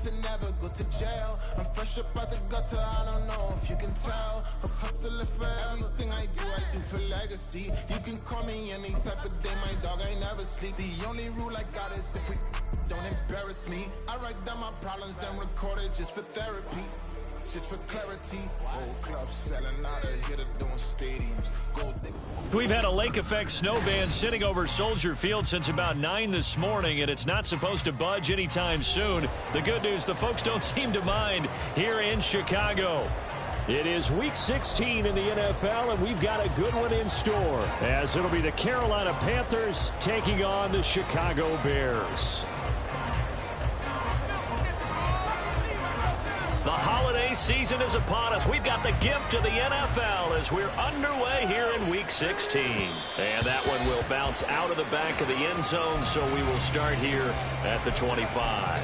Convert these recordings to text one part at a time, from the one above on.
to never go to jail. I'm fresh up out the gutter, I don't know if you can tell. I'm hustling for everything I do for legacy. You can call me any type of day, my dog, I never sleep. The only rule I got is if we don't embarrass me. I write down my problems, then record it just for therapy. Just for clarity, whole club selling out of here to doing stadiums. We've had a lake effect snow band sitting over Soldier Field since about 9 this morning, and it's not supposed to budge anytime soon. The good news, the folks don't seem to mind here in Chicago. It is Week 16 in the NFL, and we've got a good one in store, as it'll be the Carolina Panthers taking on the Chicago Bears. The holiday season is upon us. We've got the gift of the NFL as we're underway here in Week 16. And that one will bounce out of the back of the end zone, so we will start here at the 25.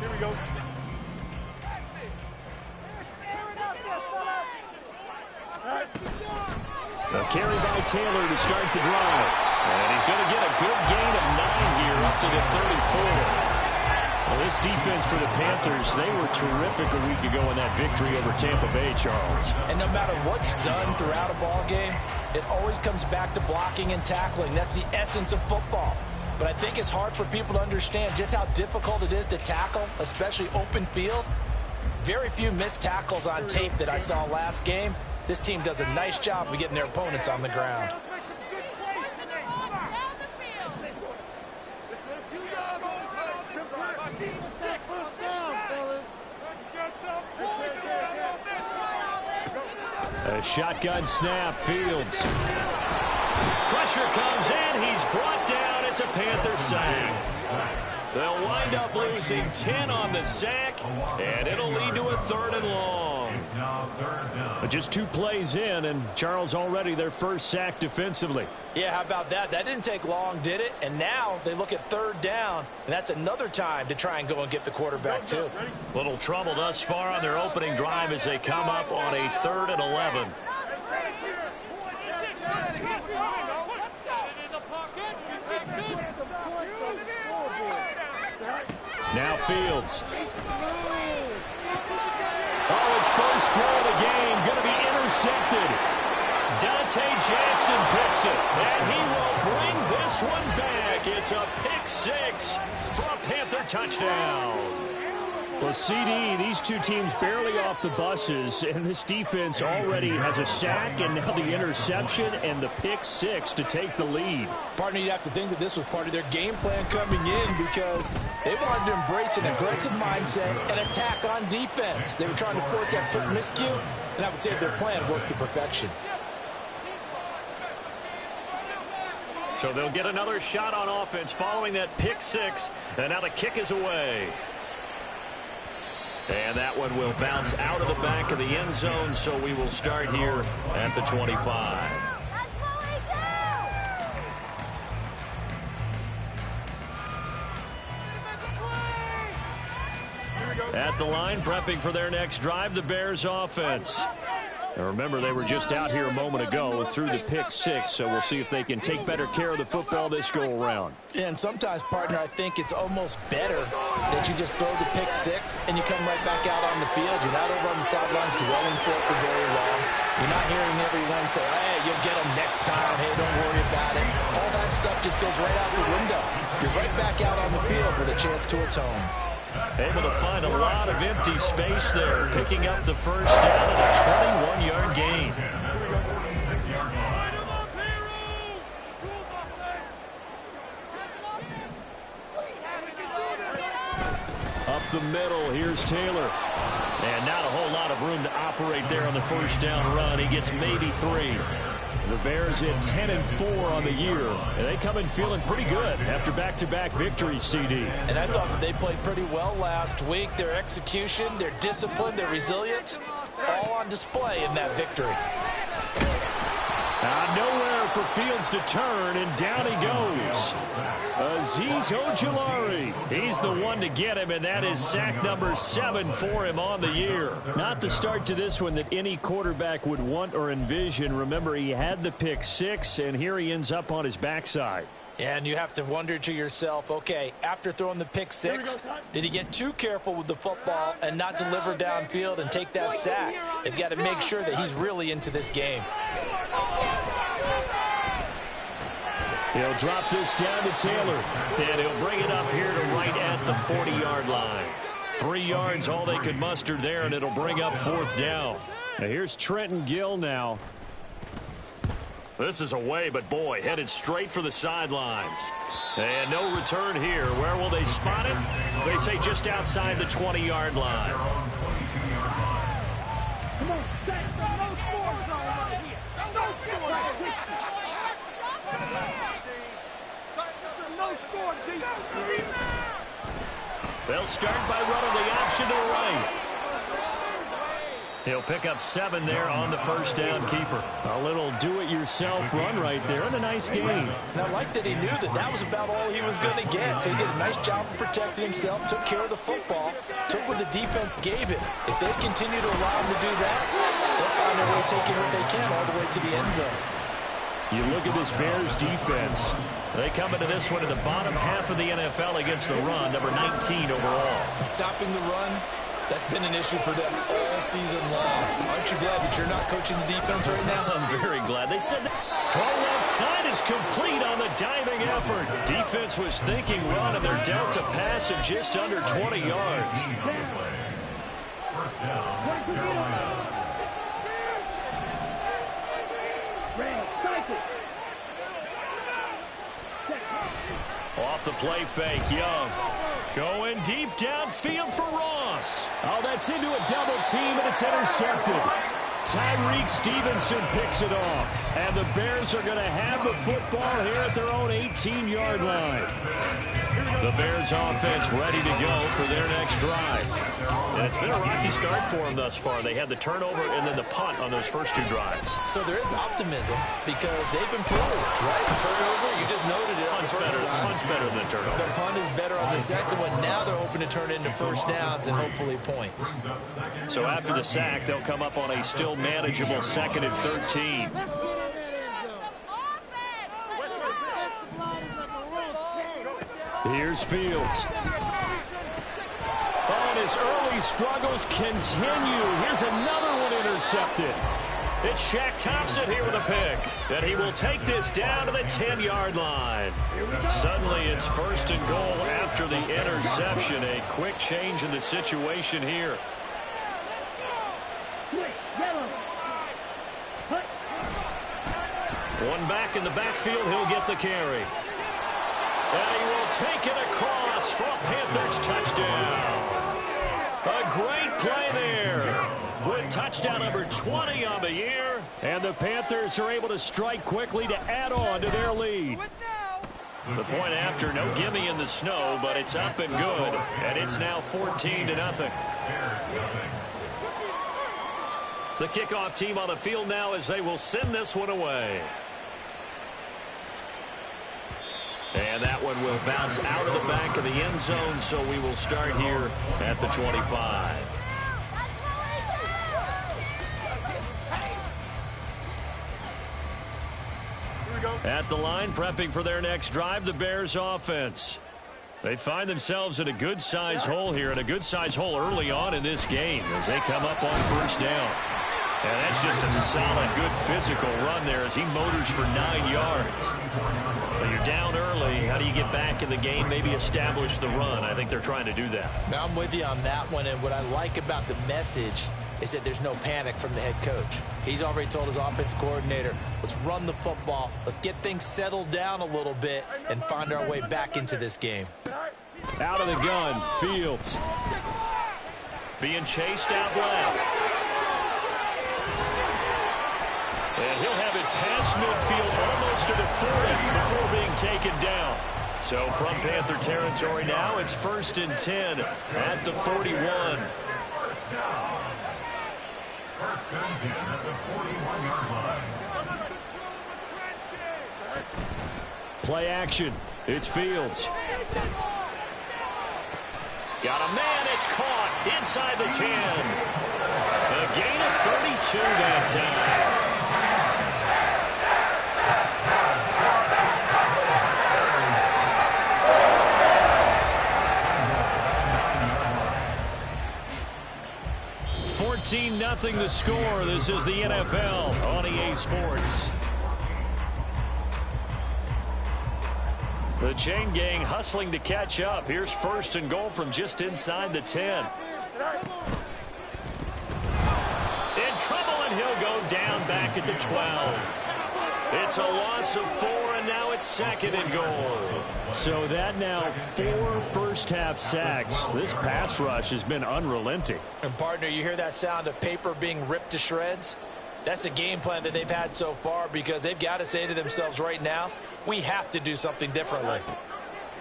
Here we go. A carry by Taylor to start the drive. And he's going to get a good gain of 9 here up to the 34. Well, this defense for the Panthers, they were terrific a week ago in that victory over Tampa Bay, Charles. And no matter what's done throughout a ball game, it always comes back to blocking and tackling. That's the essence of football. But I think it's hard for people to understand just how difficult it is to tackle, especially open field. Very few missed tackles on tape that I saw last game. This team does a nice job of getting their opponents on the ground. A shotgun snap, Fields. Pressure comes in. He's brought down. It's a Panther sack. They'll wind up losing 10 on the sack, and it'll lead to a 3rd and long. But just 2 plays in, and Charles already their first sack defensively. Yeah, how about that? That didn't take long, did it? And now they look at 3rd down, and that's another time to try and go and get the quarterback, too. Little trouble thus far on their opening drive as they come up on a 3rd and 11. Now Fields. Oh, his first throw of the game going to be intercepted. Dante Jackson picks it, and he will bring this one back. It's a pick 6 for a Panther touchdown. Well, CD, these two teams barely off the buses, and this defense already has a sack and now the interception and the pick 6 to take the lead. Partner, you'd have to think that this was part of their game plan coming in because they wanted to embrace an aggressive mindset and attack on defense. They were trying to force that quick miscue, and I would say their plan worked to perfection. So they'll get another shot on offense following that pick 6, and now the kick is away. And that one will bounce out of the back of the end zone, so we will start here at the 25. At the line, prepping for their next drive, the Bears offense. Now remember, they were just out here a moment ago through the pick 6, so we'll see if they can take better care of the football this go-around. Yeah, and sometimes, partner, I think it's almost better that you just throw the pick 6 and you come right back out on the field. You're not over on the sidelines dwelling for very long. You're not hearing everyone say, hey, you'll get them next time. Hey, don't worry about it. All that stuff just goes right out the window. You're right back out on the field with a chance to atone. Able to find a lot of empty space there, picking up the first down and a 21-yard gain. Up the middle, here's Taylor. And not a whole lot of room to operate there on the first down run. He gets maybe 3. The Bears at 10-4 on the year, and they come in feeling pretty good after back-to-back victories, CD. And I thought that they played pretty well last week. Their execution, their discipline, their resilience, all on display in that victory. Nowhere for Fields to turn, and down he goes. Azeez Ojulari. He's the one to get him, and that is sack number 7 for him on the year. Not the start to this one that any quarterback would want or envision. Remember, he had the pick 6, and here he ends up on his backside. And you have to wonder to yourself, okay, after throwing the pick 6, did he get too careful with the football and not deliver downfield and take that sack? They've got to make sure that he's really into this game. He'll drop this down to Taylor, and he'll bring it up here to right at the 40-yard line. 3 yards, all they could muster there, and it'll bring up 4th down. Now here's Trenton Gill now. This is away, but boy, headed straight for the sidelines. And no return here. Where will they spot him? They say just outside the 20-yard line. Come on, that's no score zone right here. No score zone. No score, D. They'll start by running the option to the right. He'll pick up 7 there on the first down keeper. A little do-it-yourself run right there, and a nice game. And I like that he knew that was about all he was going to get. So he did a nice job of protecting himself, took care of the football, took what the defense gave him. If they continue to allow him to do that, they'll find their way taking what they can all the way to the end zone. You look at this Bears defense. They come into this one in the bottom half of the NFL against the run, number 19 overall. Stopping the run, that's been an issue for them all season long. Aren't you glad that you're not coaching the defense right now? I'm very glad. They said throw left side is complete on the diving effort. Defense was thinking run, and they're dealt to pass of just under 20 yards. First down. Off the play fake, Young. Going deep downfield for Ross. Oh, that's into a double team, and it's intercepted. Tyreek Stevenson picks it off. And the Bears are going to have the football here at their own 18-yard line. The Bears offense ready to go for their next drive. And it's been a rocky start for them thus far. They had the turnover and then the punt on those first 2 drives. So there is optimism because they've improved, right? Turnover, you just noted it. Punt's better than the turnover. The punt is better on the second one. Now they're hoping to turn it into first downs and hopefully points. So after the sack, they'll come up on a still manageable 2nd and 13. Here's Fields. Oh, and his early struggles continue. Here's another one intercepted. It's Shaq Thompson here with a pick. And he will take this down to the 10-yard line. Suddenly it's 1st and goal after the interception. A quick change in the situation here. One back in the backfield, he'll get the carry. And he will take it across for a Panthers touchdown. A great play there. With touchdown number 20 on the year. And the Panthers are able to strike quickly to add on to their lead. The point after, no gimme in the snow, but it's up and good. And it's now 14-0. The kickoff team on the field now as they will send this one away. And that one will bounce out of the back of the end zone, so we will start here at the 25. At the line, prepping for their next drive, the Bears offense. They find themselves in a good-sized hole here, and a good-sized hole early on in this game as they come up on first down. And that's just a solid, good physical run there as he motors for 9 yards. But you're down early. How do you get back in the game, maybe establish the run? I think they're trying to do that. Now I'm with you on that one, and what I like about the message is that there's no panic from the head coach. He's already told his offensive coordinator, let's run the football, let's get things settled down a little bit and find our way back into this game. Out of the gun, Fields. Being chased out left. And he'll have it past midfield almost to the 40 before being taken down. So from Panther territory now, it's 1st and 10 at the 41. First and 10 at the 41-yard line. Play action. It's Fields. Got a man. It's caught inside the 10. A gain of 32 that time. Nothing the score. This is the NFL on EA Sports. The chain gang hustling to catch up. Here's first and goal from just inside the 10. In trouble, and he'll go down back at the 12. It's a loss of 4, and now it's second and goal. So that now 4 first-half sacks. This pass rush has been unrelenting. And, partner, you hear that sound of paper being ripped to shreds? That's the game plan that they've had so far, because they've got to say to themselves right now, we have to do something differently.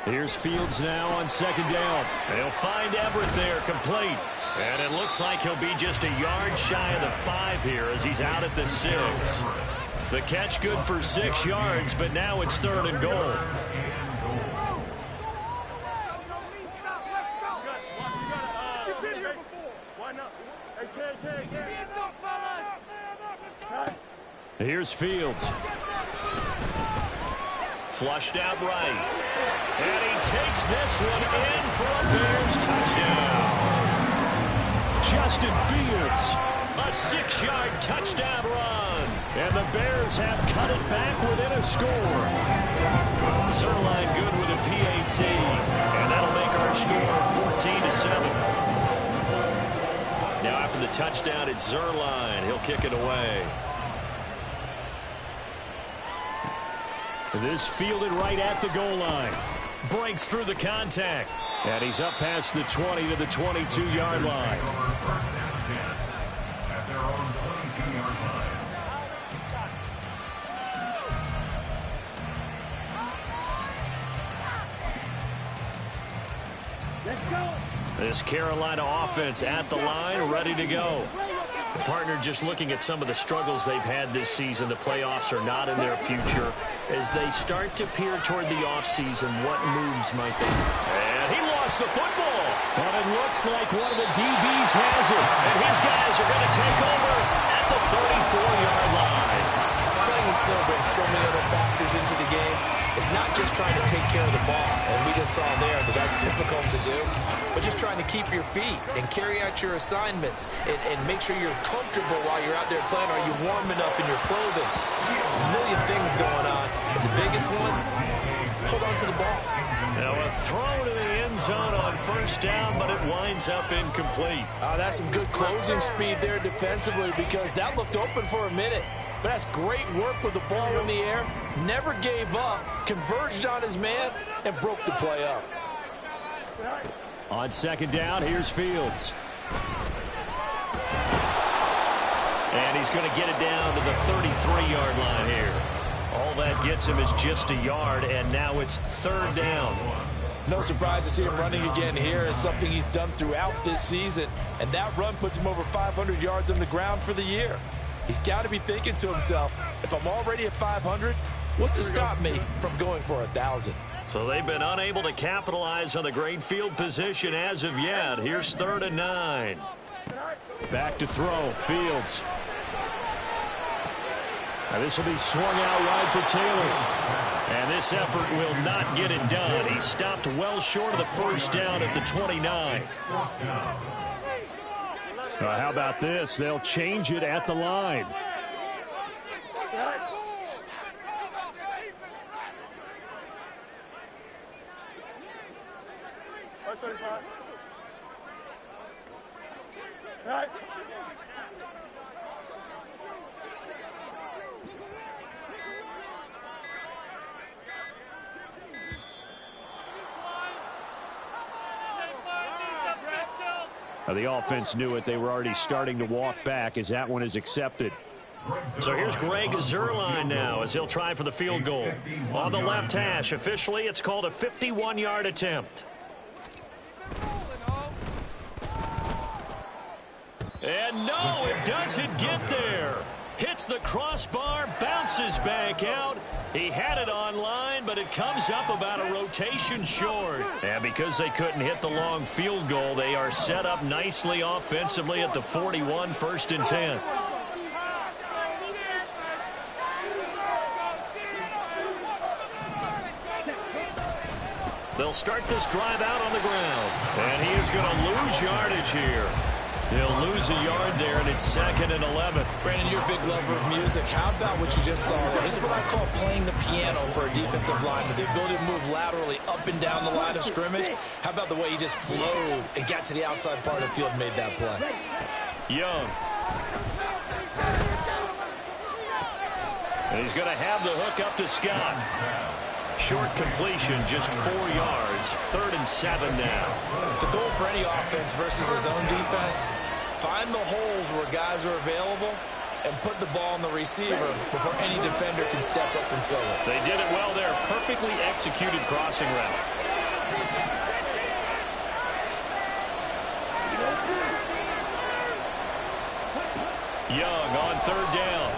Here's Fields now on second down. They'll find Everett there, complete. And it looks like he'll be just a yard shy of the 5 here as he's out at the 6. The catch good for 6 yards, but now it's third and goal. Here's Fields. Flushed out right. And he takes this one in for a Bears touchdown. Justin Fields. A 6-yard touchdown run. And the Bears have cut it back within a score. Zerline good with a PAT. And that'll make our score 14-7. Now after the touchdown, it's Zerline. He'll kick it away. This fielded right at the goal line. Breaks through the contact. And he's up past the 20 to the 22-yard line. This Carolina offense at the line, ready to go. Partner, just looking at some of the struggles they've had this season, the playoffs are not in their future. As they start to peer toward the offseason, what moves might they? And he lost the football. But it looks like one of the DBs has it. And his guys are going to take over at the 34-yard line. Playing with snow brings so many other factors into the game. It's not just trying to take care of the ball, and we just saw there that that's difficult to do, but just trying to keep your feet and carry out your assignments and make sure you're comfortable while you're out there playing. Are you warm enough in your clothing? A million things going on. But the biggest one, hold on to the ball. Now a throw to the end zone on first down, but it winds up incomplete. That's some good closing speed there defensively, because that looked open for a minute. But that's great work with the ball in the air. Never gave up, converged on his man, and broke the play up. On second down, here's Fields. And he's going to get it down to the 33-yard line here. All that gets him is just a yard, and now it's third down. No surprise to see him running again here. It's something he's done throughout this season. And that run puts him over 500 yards on the ground for the year. He's got to be thinking to himself, if I'm already at 500, what's to stop me from going for 1,000? So they've been unable to capitalize on the great field position as of yet. Here's third and 9. Back to throw. Fields. And this will be swung out wide for Taylor. And this effort will not get it done. He stopped well short of the first down at the 29. How about this? They'll change it at the line. The offense knew it. They were already starting to walk back as that one is accepted. So here's Greg Zerline now as he'll try for the field goal. On the left hash, officially it's called a 51-yard attempt. And no, it doesn't get there. Hits the crossbar, bounces back out, He had it online, but it comes up about a rotation short. And because they couldn't hit the long field goal, they are set up nicely offensively at the 41, 1st and 10. They'll start this drive out on the ground. And he is going to lose yardage here. He'll lose a yard there, and it's 2nd and 11. Brandon, you're a big lover of music. How about what you just saw there? This is what I call playing the piano for a defensive lineman. The ability to move laterally up and down the line of scrimmage. How about the way he just flowed and got to the outside part of the field and made that play? Young. And he's going to have the hook up to Scott. Short completion, just 4 yards. 3rd and 7 now. The goal for any offense versus his own defense, find the holes where guys are available and put the ball on the receiver before any defender can step up and fill it. They did it well there. Perfectly executed crossing route. Young on 3rd down.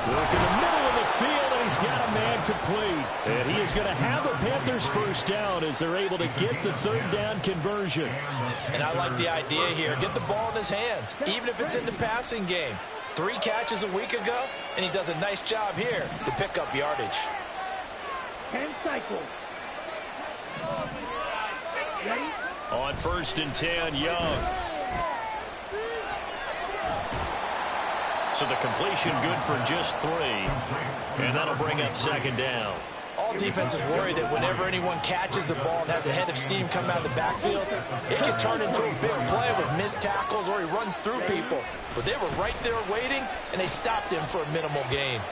Look in the middle of the field, and he's got a man complete. And he is going to have a Panthers 1st down as they're able to get the 3rd down conversion. And I like the idea here. Get the ball in his hands, even if it's in the passing game. 3 catches a week ago, and he does a nice job here to pick up yardage. 10 cycles. Ready? On 1st and 10, Young. So the completion good for just 3. And that'll bring up 2nd down. All defenses worry that whenever anyone catches the ball and has a head of steam come out of the backfield, it can turn into a big play with missed tackles or he runs through people. But they were right there waiting, and they stopped him for a minimal gain.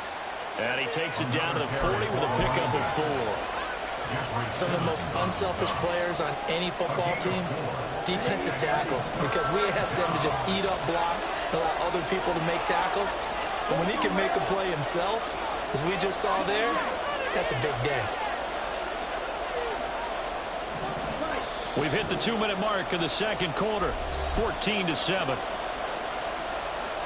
And he takes it down to the 40 with a pickup of 4. Some of the most unselfish players on any football team, defensive tackles, because we ask them to just eat up blocks and allow other people to make tackles. But when he can make a play himself, as we just saw there, that's a big day. We've hit the 2-minute mark of the 2nd quarter, 14-7.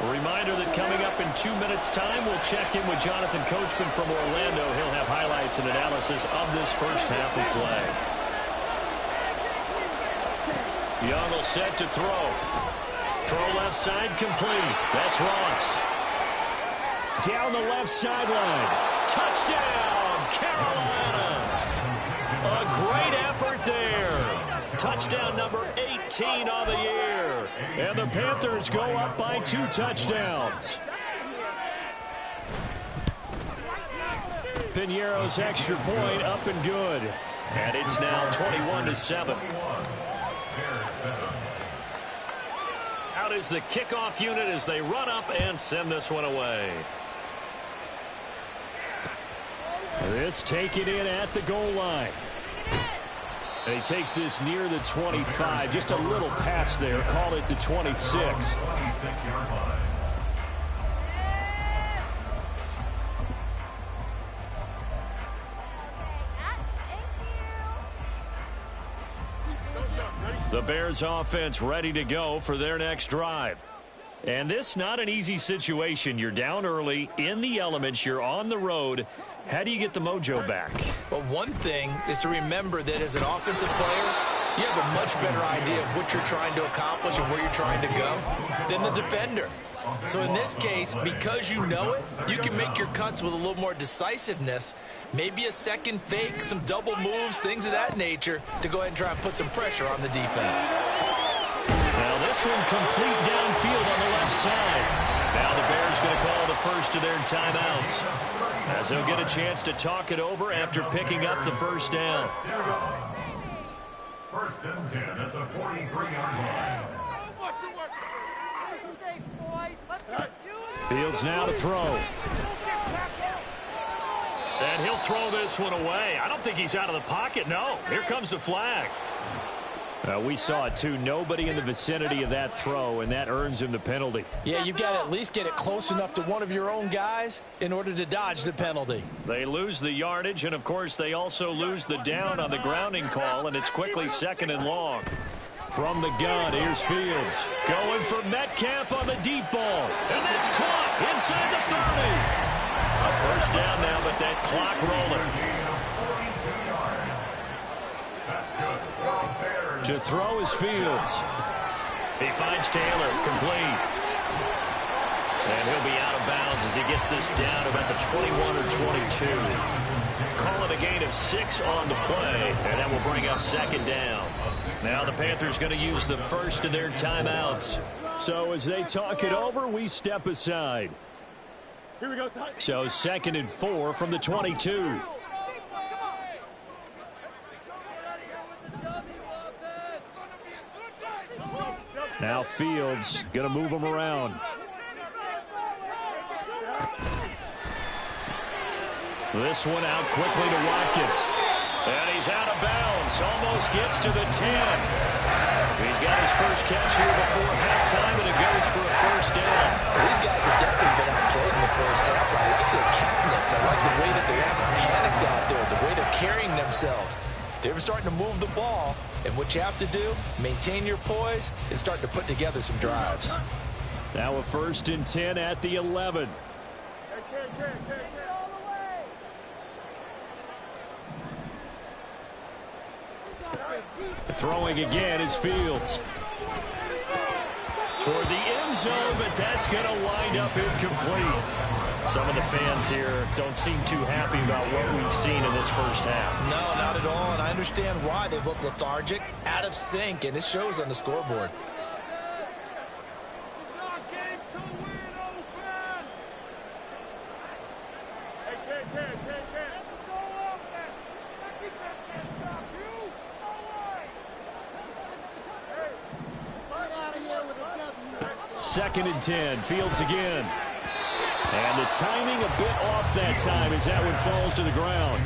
A reminder that coming up in 2 minutes' time, we'll check in with Jonathan Coachman from Orlando. He'll have highlights and analysis of this 1st half of play. Young will set to throw. Throw left side complete. That's Ross. Down the left sideline. Touchdown, Carolina. A great effort there. Touchdown number 18 on the year. And the Panthers go up by 2 touchdowns. Piñeiro's extra point up and good. And it's now 21-7. Out is the kickoff unit as they run up and send this one away. This taken in at the goal line. And he takes this near the 25. Just a little pass there. Call it the 26. The Bears offense ready to go for their next drive. And this not an easy situation. You're down early, in the elements, you're on the road. How do you get the mojo back? Well, one thing is to remember that as an offensive player, you have a much better idea of what you're trying to accomplish and where you're trying to go than the defender. So in this case, because you know it, you can make your cuts with a little more decisiveness, maybe a second fake, some double moves, things of that nature, to go ahead and try and put some pressure on the defense. Now this one complete downfield on the left side. Now the Bears going to call the first of their timeouts, as they'll get a chance to talk it over after picking up the 1st down. 1st and 10 at the 43-yard line. Fields now to throw. And he'll throw this one away. I don't think he's out of the pocket. No, here comes the flag. We saw it too. Nobody in the vicinity of that throw, and that earns him the penalty. Yeah, you've got to at least get it close enough to one of your own guys in order to dodge the penalty. They lose the yardage, and of course they also lose the down on the grounding call, and it's quickly 2nd and long. From the gun, here's Fields. Going for Metcalf on the deep ball. And that's caught inside the 30. A First down now, but that clock rolling. To throw is Fields. He finds Taylor, complete. And he'll be out of bounds as he gets this down to about the 21 or 22. Call it a gain of 6 on the play, and that will bring up second down. Now the Panthers going to use the first of their timeouts. So as they talk it over, we step aside. Here we go. So 2nd and 4 from the 22. Now Fields going to move him around. This one out quickly to Watkins. And he's out of bounds. Almost gets to the 10. He's got his first catch here before halftime, and it goes for a first down. These guys have definitely been outplayed in the first half. I like their cabinets. I like the way that they haven't panicked out there, the way they're carrying themselves. They're starting to move the ball, and what you have to do, maintain your poise, and start to put together some drives. Now a 1st and 10 at the 11. Throwing again is Fields. Toward the end zone, but that's going to wind up incomplete. Some of the fans here don't seem too happy about what we've seen in this first half. No, not at all, and I understand why. They've looked lethargic, out of sync, and it shows on the scoreboard. Second and 10, Fields again. And the timing a bit off that time as that one falls to the ground.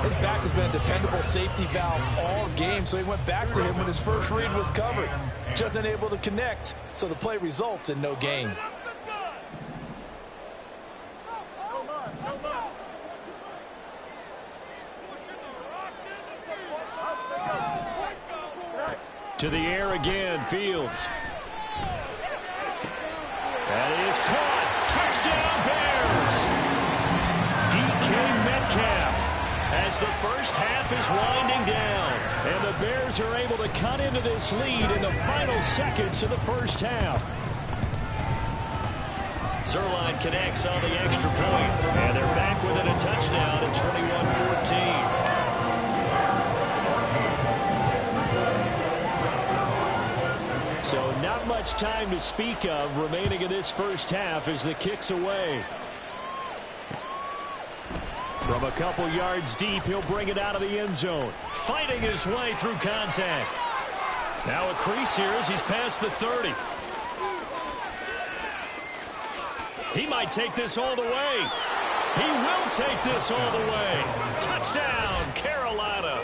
His back has been a dependable safety valve all game, so he went back to him when his first read was covered. Just unable to connect, so the play results in no gain. To the air again, Fields. That is caught. Touchdown, Bears. DK Metcalf as the first half is winding down. And the Bears are able to cut into this lead in the final seconds of the first half. Zerline connects on the extra point, and they're back within a touchdown at 21-14. So not much time to speak of remaining in this first half as the kick's away. From a couple yards deep, he'll bring it out of the end zone. Fighting his way through contact. Now a crease here as he's past the 30. He might take this all the way. He will take this all the way. Touchdown, Carolina.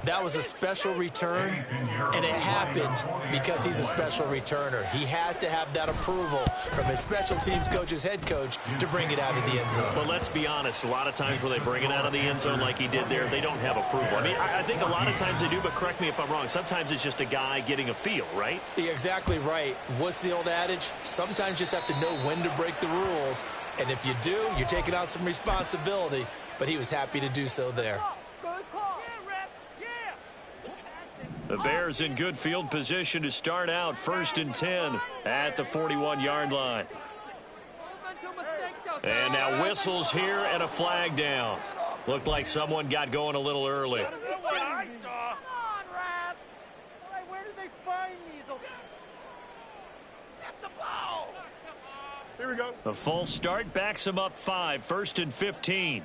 That was a special return, and it happened because he's a special returner. He has to have that approval from his special teams coach's head coach to bring it out of the end zone. But let's be honest, a lot of times when they bring it out of the end zone like he did there, they don't have approval. I mean, I think a lot of times they do, but correct me if I'm wrong. Sometimes it's just a guy getting a feel, right? You're exactly right. What's the old adage? Sometimes you just have to know when to break the rules, and if you do, you're taking on some responsibility, but he was happy to do so there. The Bears in good field position to start out 1st and 10 at the 41-yard line. And now whistles here and a flag down. Looked like someone got going a little early. I saw. Come on, Raph. Where did they find these? Snap the ball. Here we go. The full start backs him up 5, 1st and 15.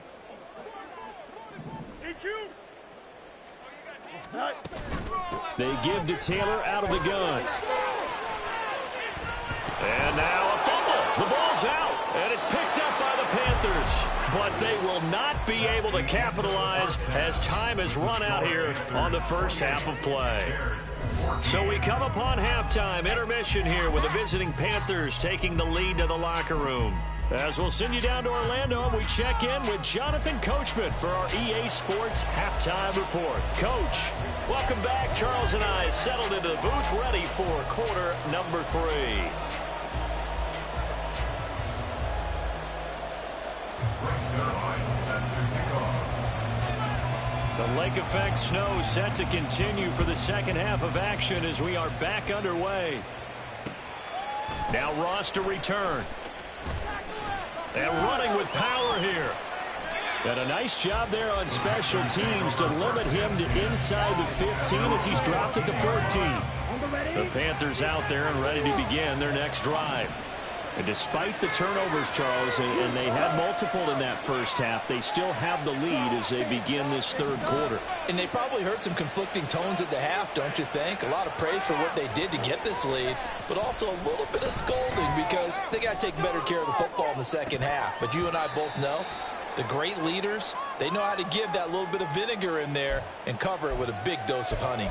They give to Taylor out of the gun. And now a fumble. The ball's out, and it's picked up by the Panthers. But they will not be able to capitalize as time has run out here on the first half of play. So we come upon halftime intermission here with the visiting Panthers taking the lead to the locker room. As we'll send you down to Orlando, and we check in with Jonathan Coachman for our EA Sports Halftime Report. Coach, welcome back. Charles and I settled into the booth ready for quarter number 3. The lake effect snow set to continue for the second half of action as we are back underway. Now Ross to return. And running with power here. And a nice job there on special teams to limit him to inside the 15 as he's dropped it to 14. The Panthers out there and ready to begin their next drive. And despite the turnovers, Charles, and they had multiple in that first half, they still have the lead as they begin this third quarter. And they probably heard some conflicting tones at the half, don't you think? A lot of praise for what they did to get this lead, but also a little bit of scolding because they got to take better care of the football in the second half. But you and I both know the great leaders, they know how to give that little bit of vinegar in there and cover it with a big dose of honey.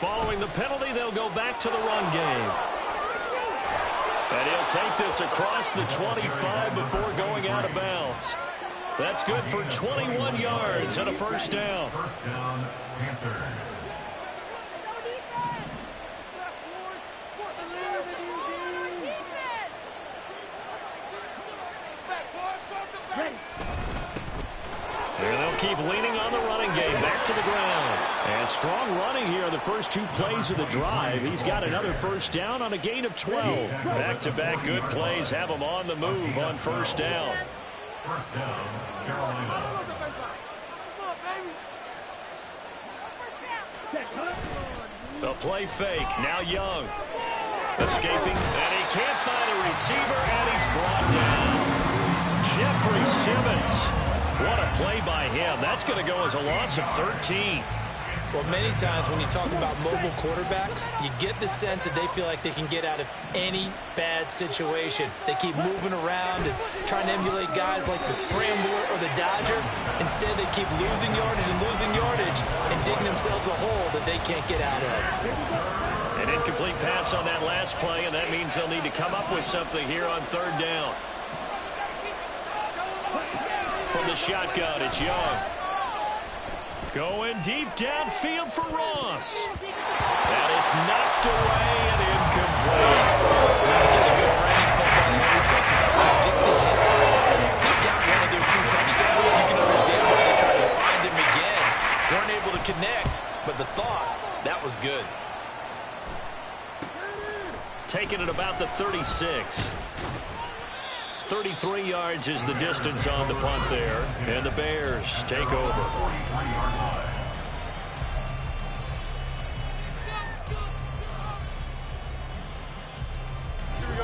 Following the penalty, they'll go back to the run game. And he'll take this across the 25 before going out of bounds. That's good for 21 yards and a first down. First down, Panthers. And they'll keep leaning on the running game. Back to the ground. And strong running here on the first two plays of the drive. He's got another first down on a gain of 12. Back-to-back good plays have him on the move on first down. First down, Carolina. The play fake. Now Young. Escaping. And he can't find a receiver. And he's brought down. Jeffrey Simmons. What a play by him. That's going to go as a loss of 13. Well, many times when you talk about mobile quarterbacks, you get the sense that they feel like they can get out of any bad situation. They keep moving around and trying to emulate guys like the Scrambler or the Dodger. Instead, they keep losing yardage and digging themselves a hole that they can't get out of. An incomplete pass on that last play, and that means they'll need to come up with something here on third down. From the shotgun, it's Young. Going deep downfield for Ross. And it's knocked away and incomplete. Again, a good framing football. He always talks about predictive history. He's got one of their 2 touchdowns. You can understand why they're trying to find him again. Weren't able to connect, but the thought, that was good. Taking it about the 36. 33 yards is the distance on the punt there. And the Bears take over.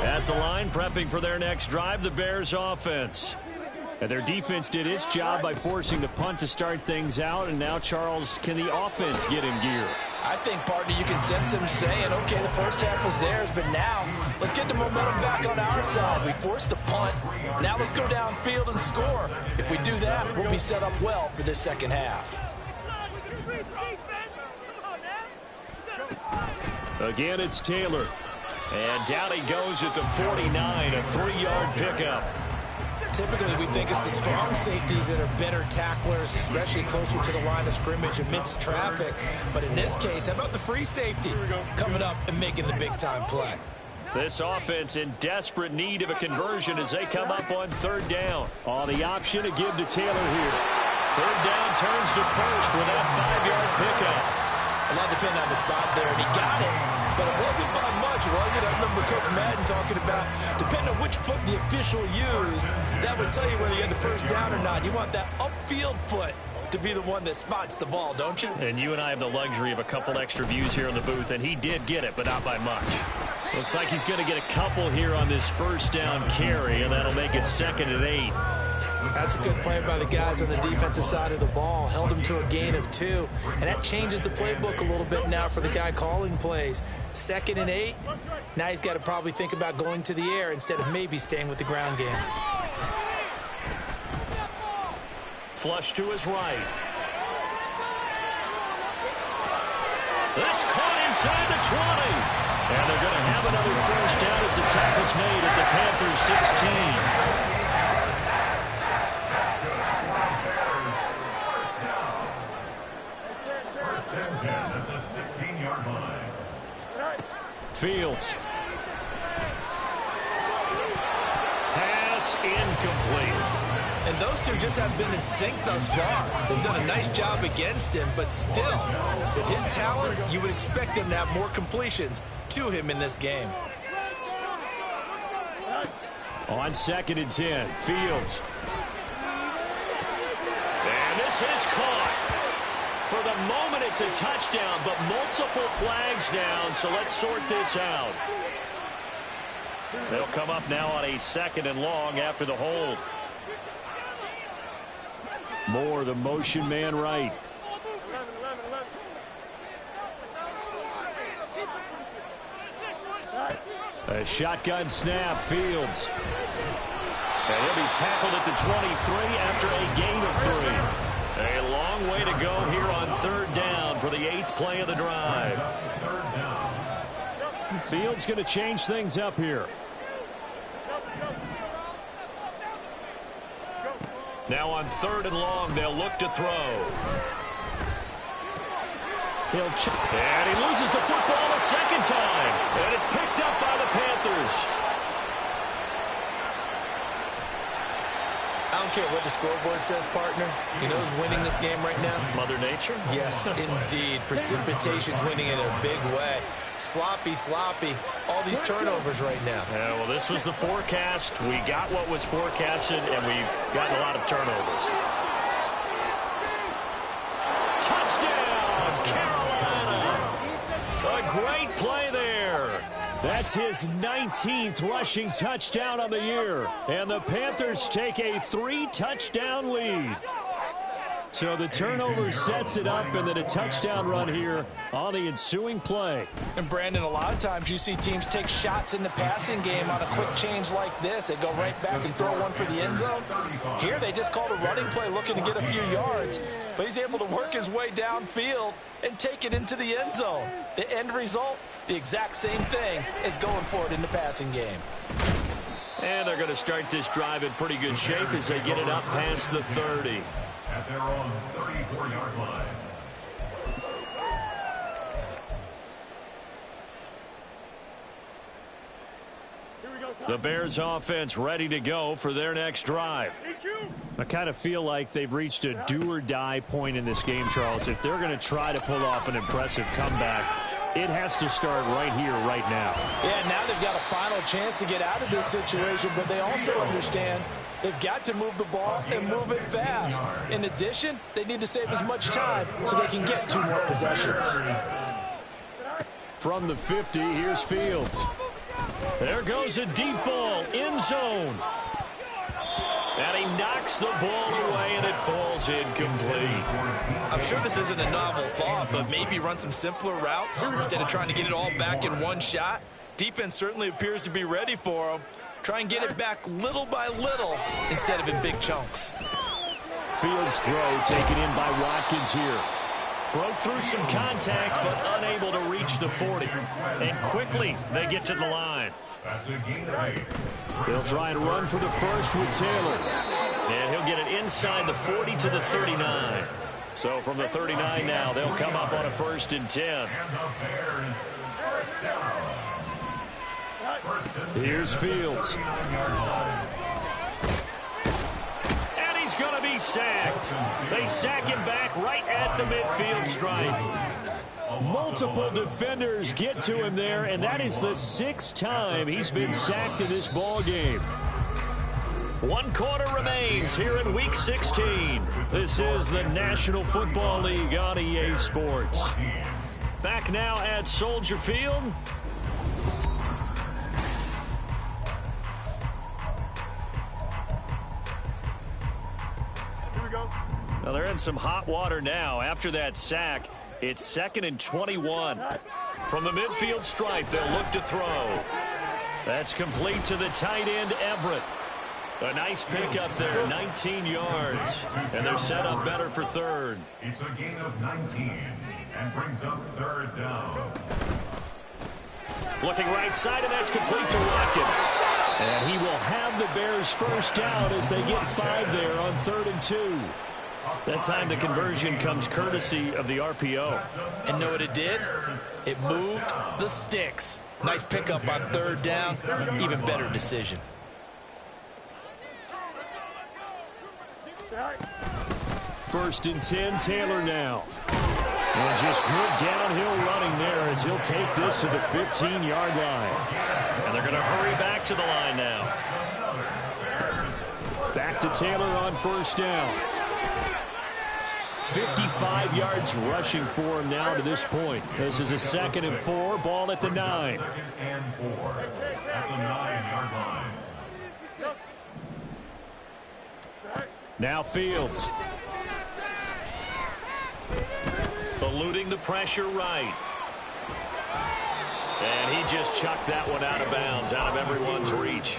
At the line, prepping for their next drive, the Bears offense. And their defense did its job by forcing the punt to start things out. And now, Charles, can the offense get in gear? I think, partner, you can sense them saying, okay, the first half was theirs, but now let's get the momentum back on our side. We forced a punt. Now let's go downfield and score. If we do that, we'll be set up well for this second half. Again, it's Taylor. And down he goes at the 49, a 3-yard pickup. Typically, we think it's the strong safeties that are better tacklers, especially closer to the line of scrimmage amidst traffic. But in this case, how about the free safety coming up and making the big-time play? This offense in desperate need of a conversion as they come up on third down. On the option to give to Taylor here. Third down turns to first with that 5-yard pickup. A lot depended on the spot there, and he got it, but it wasn't by much, was it? I remember Coach Madden talking about, depending on which foot the official used, that would tell you whether you had the first down or not. You want that upfield foot to be the one that spots the ball, don't you? And you and I have the luxury of a couple extra views here in the booth, and he did get it, but not by much. Looks like he's going to get a couple here on this first down carry, and that'll make it 2nd and 8. That's a good play by the guys on the defensive side of the ball. Held him to a gain of 2. And that changes the playbook a little bit now for the guy calling plays. 2nd and 8. Now he's got to probably think about going to the air instead of maybe staying with the ground game. Flush to his right. That's caught inside the 20. And they're going to have another first down as the tackle's made at the Panthers 16. Fields. Pass incomplete. And those two just haven't been in sync thus far. They've done a nice job against him, but still, with his talent, you would expect him to have more completions to him in this game. On 2nd and 10, Fields. And this is caught. For the moment, it's a touchdown, but multiple flags down, so let's sort this out. They'll come up now on a 2nd and long after the hold. Moore, the motion man right. A shotgun snap, Fields. And he'll be tackled at the 23 after a gain of 3. A long way to go here on 3rd down for the 8th play of the drive. Fields going to change things up here. Now on 3rd and long, they'll look to throw. And he loses the football a 2nd time. And it's picked up by the Panthers. I don't care what the scoreboard says, partner. You know who's winning this game right now? Mother Nature? Yes, indeed. Precipitation's winning in a big way. Sloppy, sloppy. All these turnovers right now. Yeah, well, this was the forecast. We got what was forecasted, and we've gotten a lot of turnovers. Touchdown, Carolina! A great play there. That's his 19th rushing touchdown on the year. And the Panthers take a 3-touchdown lead. So the turnover sets it up, and then a touchdown run here on the ensuing play. And Brandon, a lot of times you see teams take shots in the passing game on a quick change like this. They go right back and throw one for the end zone. Here they just called a running play looking to get a few yards. But he's able to work his way downfield and take it into the end zone. The end result, the exact same thing as going for it in the passing game. And they're going to start this drive in pretty good shape as they get it up past the 30. At their own 34-yard line. The Bears offense ready to go for their next drive. I kind of feel like they've reached a do-or-die point in this game, Charles. If they're going to try to pull off an impressive comeback, it has to start right here, right now. Yeah, now they've got a final chance to get out of this situation, but they also understand they've got to move the ball and move it fast. In addition, they need to save as much time so they can get 2 more possessions. From the 50, here's Fields. There goes a deep ball, end zone. And he knocks the ball away, and it falls incomplete. I'm sure this isn't a novel thought, but maybe run some simpler routes instead of trying to get it all back in one shot. Defense certainly appears to be ready for him. Try and get it back little by little instead of in big chunks. Fields throw taken in by Watkins here. Broke through some contact, but unable to reach the 40. And quickly, they get to the line. That's a gain of 8. They'll try and run for the first with Taylor. And he'll get it inside the 40 to the 39. So from the 39 now, they'll come up on a 1st and 10. And the Bears first down. Here's Fields. And he's going to be sacked. They sack him back right at the midfield stripe. Multiple defenders get to him there, and that is the 6th time he's been sacked in this ball game. 1 quarter remains here in Week 16. This is the National Football League on EA Sports. Back now at Soldier Field. Well, they're in some hot water now. After that sack, it's 2nd and 21. From the midfield stripe, they'll look to throw. That's complete to the tight end, Everett. A nice pickup there, 19 yards. And they're set up better for 3rd. It's a gain of 19 and brings up 3rd down. Looking right side, and that's complete to Watkins. And he will have the Bears first down as they get 5 there on 3rd and 2. That time the conversion comes courtesy of the RPO. And know what it did? It moved the sticks. Nice pickup on 3rd down. Even better decision. First and 10, Taylor now. And just good downhill running there as he'll take this to the 15-yard line. And they're going to hurry back to the line now. Back to Taylor on 1st down. 55 yards rushing for him now to this point. This is a 2nd and 4, ball at the 9. 2nd and 4 at the 9-yard line. Now Fields. Eluding the pressure right. And he just chucked that one out of bounds, out of everyone's reach.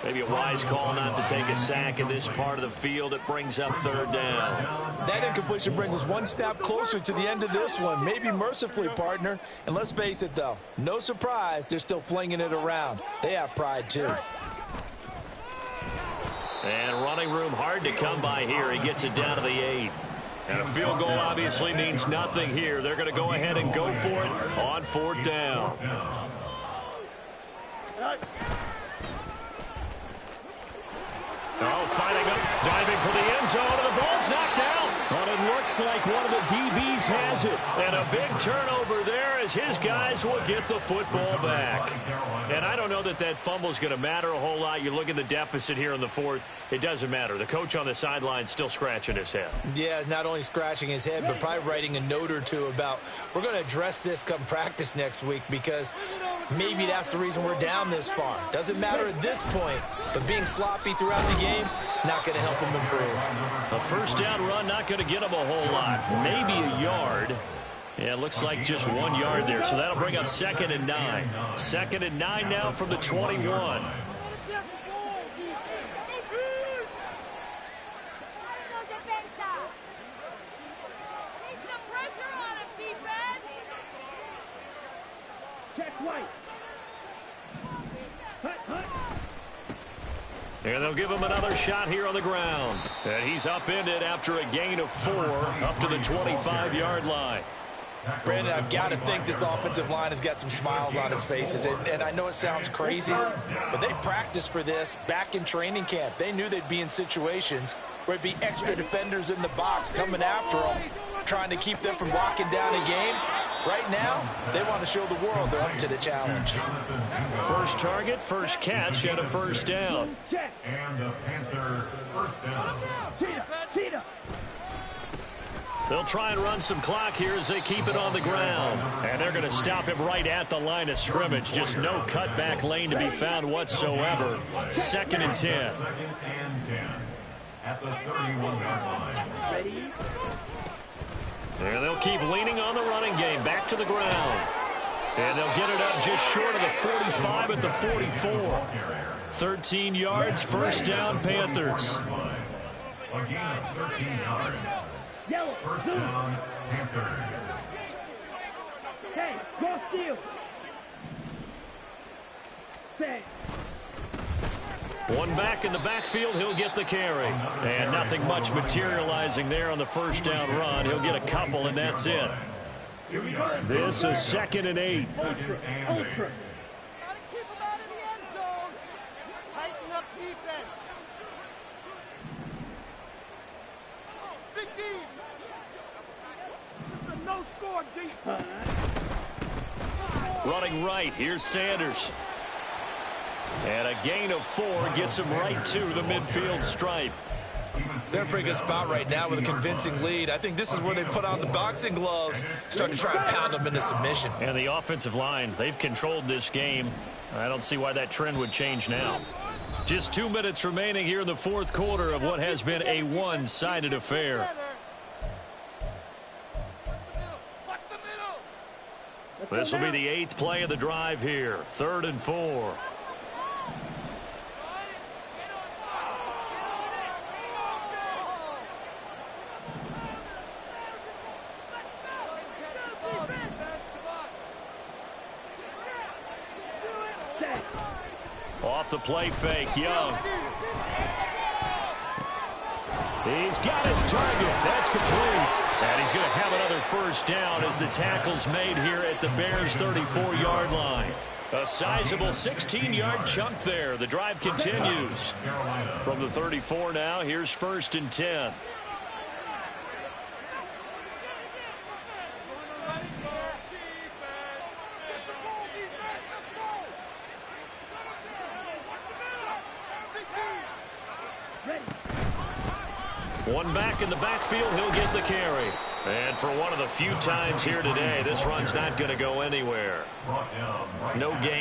Maybe a wise call not to take a sack in this part of the field. It brings up 3rd down. That incompletion brings us one step closer to the end of this one. Maybe mercifully, partner. And let's face it, though. No surprise, they're still flinging it around. They have pride, too. And running room hard to come by here. He gets it down to the 8. And a field goal obviously means nothing here. They're going to go ahead and go for it on 4th down. Oh, fighting up, diving for the end zone, and the ball's knocked out. But it looks like one of the DBs has it. And a big turnover there as his guys will get the football back. And I don't know that that fumble is going to matter a whole lot. You look at the deficit here in the 4th. It doesn't matter. The coach on the sideline still scratching his head. Yeah, not only scratching his head, but probably writing a note or two about, we're going to address this come practice next week, because maybe that's the reason we're down this far. Doesn't matter at this point, but being sloppy throughout the game, not going to help him improve. A 1st down run, not going to get him a whole lot. Maybe a yard. Yeah, it looks like just 1 yard there, so that'll bring up 2nd and 9. 2nd and 9 now from the 21. And they'll give him another shot here on the ground. And he's upended after a gain of 4 up to the 25-yard line. Brandon, I've got to think this offensive line has got some smiles on its faces. And I know it sounds crazy, but they practiced for this back in training camp. They knew they'd be in situations where it'd be extra defenders in the box coming after them, trying to keep them from locking down a game. Right now, they want to show the world they're up to the challenge. First target, first catch, and a 1st down. And the Panther 1st down. They'll try and run some clock here as they keep it on the ground. And they're going to stop him right at the line of scrimmage. Just no cutback lane to be found whatsoever. 2nd and 10. 2nd and 10 at the 31-yard line. And they'll keep leaning on the running game. Back to the ground. And they'll get it up just short of the 45 at the 44. 13 yards, 1st down, Panthers. A gain of 13 yards. 1st down, Panthers. Hey, go steal. Say. One back in the backfield, he'll get the carry. And nothing much materializing there on the 1st down run. He'll get a couple, and that's it. This is 2nd and 8. Ultra. Gotta keep him out of the end zone. Tighten up defense. Big D. This is a no-score defense. Running right, here's Sanders. And a gain of 4 gets him right to the midfield stripe. They're in a pretty good spot right now with a convincing lead. I think this is where they put on the boxing gloves, start to try and pound them into submission. And the offensive line, they've controlled this game. I don't see why that trend would change now. Just 2 minutes remaining here in the 4th quarter of what has been a one-sided affair. This will be the 8th play of the drive here. 3rd and 4. Off the play fake, Young. He's got his target. That's complete. And he's he's going to have another first down as the tackle's made here at the Bears' 34-yard line. A sizable 16-yard chunk there. The drive continues. From the 34 now, here's 1st and 10. One back in the backfield, he'll get the carry. And for one of the few times here today, this run's not going to go anywhere. No gain.